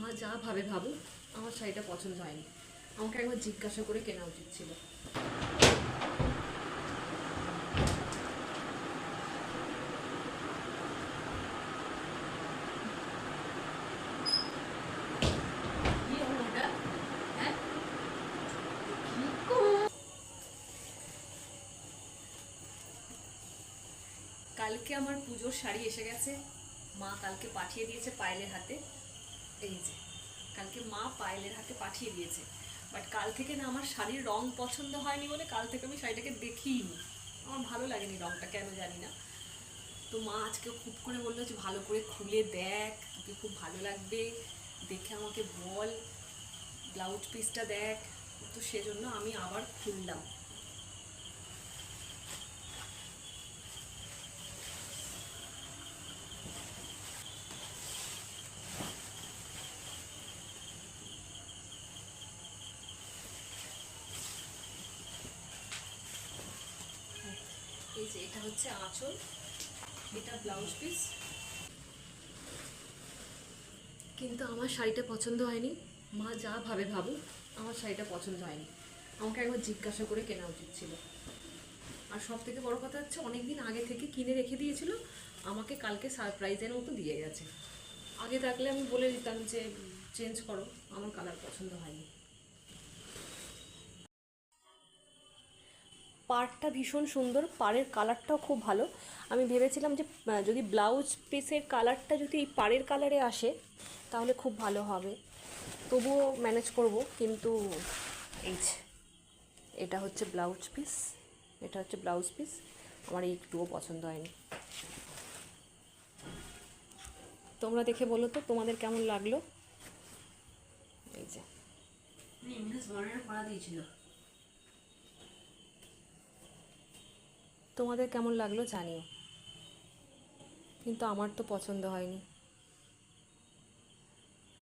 মা যা ভাবে ভাবুক, আমার শাড়িটা পছন্দ হয়নি। আমাকে একবার জিজ্ঞাসা করে কেনা উচিত ছিল। কালকে আমার পুজোর শাড়ি এসে গেছে। মা কালকে পাঠিয়ে দিয়েছে পায়েলের হাতে। এই যে কালকে মা পায়েলের হাতে পাঠিয়ে দিয়েছে। বাট কাল থেকে না আমার শাড়ির রং পছন্দ হয়নি বলে কাল থেকে আমি শাড়িটাকে দেখিনি। আমার ভালো লাগেনি রংটা, কেন জানি না। তো মা আজকে খুব করে বললো যে ভালো করে খুলে দেখ, তোকে খুব ভালো লাগবে, দেখে আমাকে বল, ব্লাউজ পিসটা দেখ। তো সেজন্য আমি আবার খুললাম। এই যে এটা হচ্ছে আঁচল, এটা ব্লাউজ পিস। কিন্তু আমার শাড়িটা পছন্দ হয়নি। মা যা ভাবে ভাবুক, আমার শাড়িটা পছন্দ হয়নি। আমাকে একবার জিজ্ঞাসা করে কেনা উচিত ছিল। আর সব থেকে বড় কথা হচ্ছে অনেকদিন আগে থেকে কিনে রেখে দিয়েছিল, আমাকে কালকে সারপ্রাইজের মতো দিয়ে গেছে। আগে থাকলে আমি বলে দিতাম যে চেঞ্জ করো, আমার কালার পছন্দ হয়নি। পাড়টা ভীষণ সুন্দর, পাড়ের কালারটাও খুব ভালো। আমি ভেবেছিলাম যে যদি ব্লাউজ পিসের কালারটা যদি এই পাড়ের কালারে আসে তাহলে খুব ভালো হবে, তবুও ম্যানেজ করব। কিন্তু এই যে এটা হচ্ছে ব্লাউজ পিস, এটা হচ্ছে ব্লাউজ পিস। আমার একটুও পছন্দ হয়নি। তোমরা দেখে বলো তো তোমাদের কেমন লাগলো। এই যে তোমাদের কেমন লাগলো জানিও, কিন্তু আমার তো পছন্দ হয়নি।